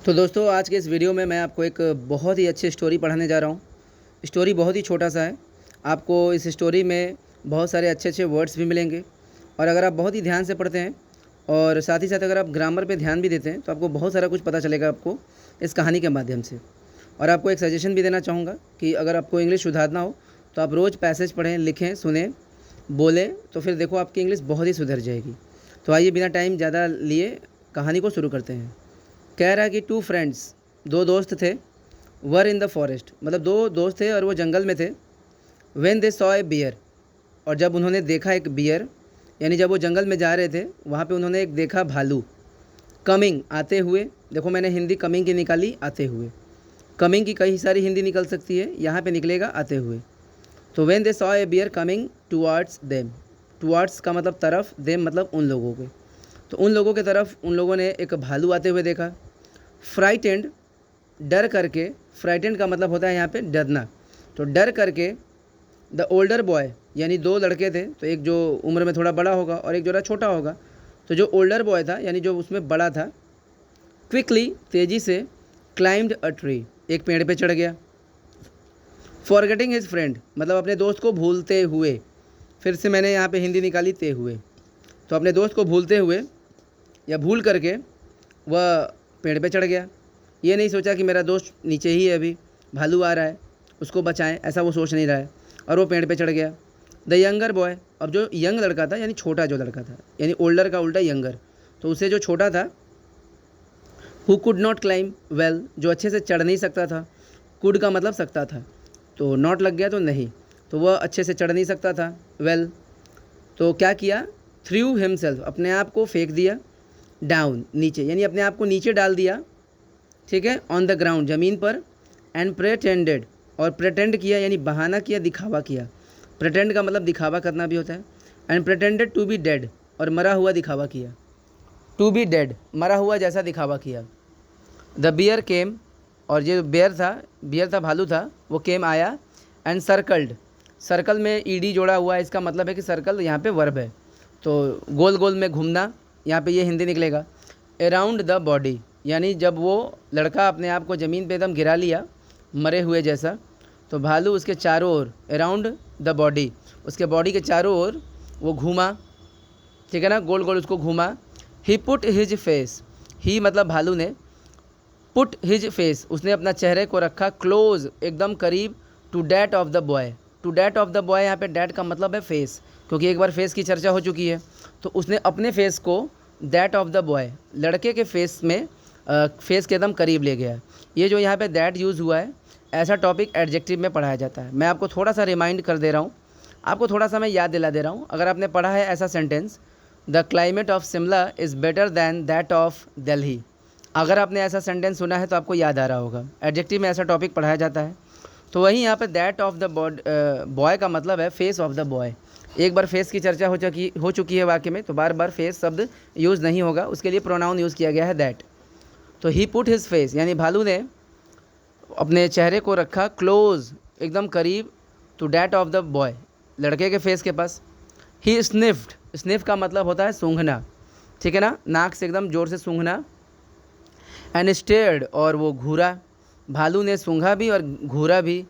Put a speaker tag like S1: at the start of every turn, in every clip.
S1: तो दोस्तों आज के इस वीडियो में मैं आपको एक बहुत ही अच्छी स्टोरी पढ़ाने जा रहा हूँ। स्टोरी बहुत ही छोटा सा है। आपको इस स्टोरी में बहुत सारे अच्छे अच्छे वर्ड्स भी मिलेंगे और अगर आप बहुत ही ध्यान से पढ़ते हैं और साथ ही साथ अगर आप ग्रामर पे ध्यान भी देते हैं तो आपको बहुत सारा कुछ पता चलेगा आपको इस कहानी के माध्यम से। और आपको एक सजेशन भी देना चाहूँगा कि अगर आपको इंग्लिश सुधारना हो तो आप रोज़ पैसेज पढ़ें, लिखें, सुने, बोलें, तो फिर देखो आपकी इंग्लिश बहुत ही सुधर जाएगी। तो आइए बिना टाइम ज़्यादा लिए कहानी को शुरू करते हैं। कह रहा है कि टू फ्रेंड्स, दो दोस्त थे, वर इन द फॉरेस्ट, मतलब दो दोस्त थे और वो जंगल में थे। When they saw a bear, और जब उन्होंने देखा एक बियर, यानी जब वो जंगल में जा रहे थे वहाँ पे उन्होंने एक देखा भालू। कमिंग, आते हुए। देखो मैंने हिंदी कमिंग की निकाली, आते हुए। कमिंग की कई सारी हिंदी निकल सकती है, यहाँ पे निकलेगा आते हुए। तो when they saw a bear coming towards them, towards का मतलब तरफ, देम मतलब उन लोगों के, तो उन लोगों के तरफ उन लोगों ने एक भालू आते हुए देखा। फ्राइटेंड, डर करके, फ्राइटेंड का मतलब होता है यहाँ पे डरना, तो डर करके द ओल्डर बॉय, यानी दो लड़के थे, तो एक जो उम्र में थोड़ा बड़ा होगा और एक जो छोटा होगा, तो जो ओल्डर बॉय था यानी जो उसमें बड़ा था, क्विकली, तेज़ी से, क्लाइम्ड अ ट्री, एक पेड़ पे चढ़ गया। फॉरगेटिंग हिज फ्रेंड, मतलब अपने दोस्त को भूलते हुए, फिर से मैंने यहाँ पे हिंदी निकाली ते हुए, तो अपने दोस्त को भूलते हुए या भूल करके वह पेड़ पे चढ़ गया। ये नहीं सोचा कि मेरा दोस्त नीचे ही है, अभी भालू आ रहा है, उसको बचाएं, ऐसा वो सोच नहीं रहा है, और वो पेड़ पे चढ़ गया। द यंगर बॉय, अब जो यंग लड़का था यानी छोटा जो लड़का था, यानी ओल्डर का उल्टा यंगर, तो उससे जो छोटा था, who could not climb well, जो अच्छे से चढ़ नहीं सकता था। कुड का मतलब सकता था, तो नॉट लग गया तो नहीं, तो वह अच्छे से चढ़ नहीं सकता था। वेल, तो क्या किया, थ्रू हिमसेल्फ, अपने आप को फेंक दिया, डाउन, नीचे, यानी अपने आप को नीचे डाल दिया, ठीक है, ऑन द ग्राउंड, ज़मीन पर। एंड प्रेटेंडेड, और प्रेटेंड किया यानी बहाना किया, दिखावा किया। प्रेटेंड का मतलब दिखावा करना भी होता है। एंड प्रेटेंडेड टू बी डेड, और मरा हुआ दिखावा किया। टू बी डेड, मरा हुआ जैसा दिखावा किया। द बियर केम, और ये बियर था, भालू था, वो केम आया। एंड सर्कल्ड, सर्कल में ईडी जोड़ा हुआ है, इसका मतलब है कि सर्कल यहाँ पे वर्ब है, तो गोल गोल में घूमना, यहाँ पे ये हिंदी निकलेगा। अराउंड द बॉडी, यानी जब वो लड़का अपने आप को ज़मीन पे एकदम गिरा लिया मरे हुए जैसा, तो भालू उसके चारों ओर, अराउंड द बॉडी, उसके बॉडी के चारों ओर वो घूमा, ठीक है ना, गोल गोल उसको घूमा। ही पुट हिज फेस, ही मतलब भालू ने, पुट हिज फेस, उसने अपना चेहरे को रखा, क्लोज, एकदम करीब, to that of the boy, to that of the boy, यहाँ पे डैट का मतलब है फेस, क्योंकि एक बार फेस की चर्चा हो चुकी है, तो उसने अपने फेस को दैट ऑफ द बॉय, लड़के के फेस में, फेस के एकदम करीब ले गया। ये जो यहाँ पे दैट यूज़ हुआ है, ऐसा टॉपिक एडजेक्टिव में पढ़ाया जाता है। मैं आपको थोड़ा सा रिमाइंड कर दे रहा हूँ, आपको थोड़ा सा मैं याद दिला दे रहा हूँ। अगर आपने पढ़ा है ऐसा sentence, the climate of Shimla is better than that of Delhi, अगर आपने ऐसा सेंटेंस सुना है तो आपको याद आ रहा होगा, एडजेक्टिव में ऐसा टॉपिक पढ़ाया जाता है। तो वहीं यहाँ पे दैट ऑफ द बॉय का मतलब है फेस ऑफ द बॉय। एक बार फेस की चर्चा हो चुकी है वाक्य में, तो बार बार फेस शब्द यूज़ नहीं होगा, उसके लिए प्रोनाउन यूज़ किया गया है दैट। तो ही पुट हिज फेस, यानी भालू ने अपने चेहरे को रखा, क्लोज, एकदम करीब, to that of the boy, लड़के के फेस के पास। ही स्निफ्ड, स्निफ का मतलब होता है सूंघना, ठीक है ना, नाक से एकदम ज़ोर से सूंघना। एंड स्टेयर्ड, और वो घूरा, भालू ने सूंघा भी और घूरा भी,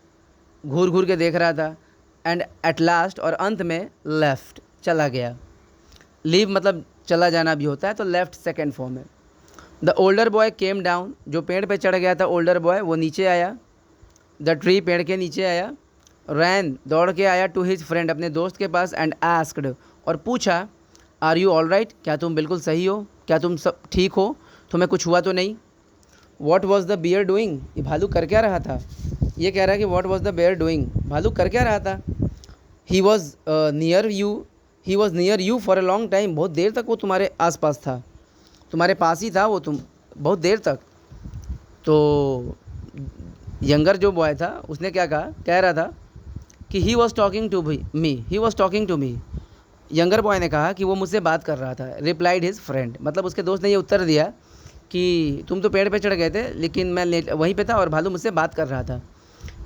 S1: घूर घूर के देख रहा था। एंड एट लास्ट, और अंत में, लेफ्ट, चला गया। लीव मतलब चला जाना भी होता है, तो लेफ्ट सेकेंड फॉर्म है। The older boy came down, जो पेड़ पे चढ़ गया था ओल्डर बॉय, वो नीचे आया। द ट्री, पेड़ के नीचे आया। रैन, दौड़ के आया, टू हिज फ्रेंड, अपने दोस्त के पास। एंड आस्क्ड, और पूछा, आर यू ऑल राइट, क्या तुम बिल्कुल सही हो, क्या तुम सब ठीक हो, तुम्हें कुछ हुआ तो नहीं। What was the bear doing, ये भालू कर क्या रहा था। ये कह रहा है कि what was the bear doing, भालू कर क्या रहा था। He was near you, he was near you for a long time, बहुत देर तक वो तुम्हारे आसपास था, तुम्हारे पास ही था वो, तुम बहुत देर तक। तो यंगर जो बॉय था उसने क्या कहा, कह रहा था कि he was talking to me, he was talking to me, younger boy ने कहा कि वो मुझसे बात कर रहा था। रिप्लाइड हिज फ्रेंड, मतलब उसके दोस्त ने ये उत्तर दिया कि तुम तो पेड़ पे चढ़ गए थे, लेकिन मैं वहीं पे था और भालू मुझसे बात कर रहा था।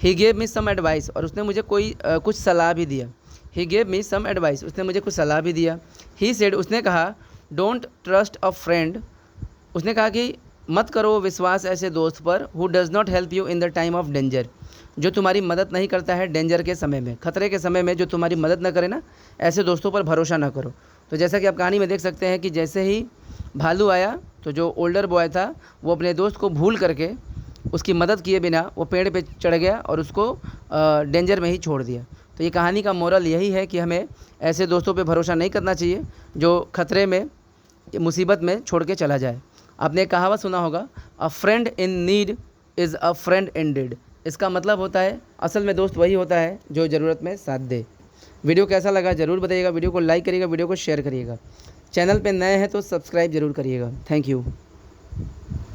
S1: He gave me some advice, और उसने मुझे कुछ सलाह भी दिया। He gave me some advice, उसने मुझे कुछ सलाह भी दिया। ही सेड, उसने कहा, डोंट ट्रस्ट अ फ्रेंड, उसने कहा कि मत करो विश्वास ऐसे दोस्त पर who does not help you in the time of danger, जो तुम्हारी मदद नहीं करता है डेंजर के समय में, खतरे के समय में जो तुम्हारी मदद ना करे ना, ऐसे दोस्तों पर भरोसा ना करो। तो जैसा कि आप कहानी में देख सकते हैं कि जैसे ही भालू आया तो जो ओल्डर बॉय था वो अपने दोस्त को भूल करके उसकी मदद किए बिना वो पेड़ पे चढ़ गया और उसको डेंजर में ही छोड़ दिया। तो ये कहानी का मोरल यही है कि हमें ऐसे दोस्तों पे भरोसा नहीं करना चाहिए जो खतरे में, मुसीबत में छोड़ के चला जाए। आपने एक कहावत सुना होगा, अ friend in need is a friend Indeed. इसका मतलब होता है असल में दोस्त वही होता है जो ज़रूरत में साथ दे। वीडियो कैसा लगा ज़रूर बताइएगा, वीडियो को लाइक करिएगा, वीडियो को शेयर करिएगा। चैनल पे नए हैं तो सब्सक्राइब ज़रूर करिएगा। Thank you.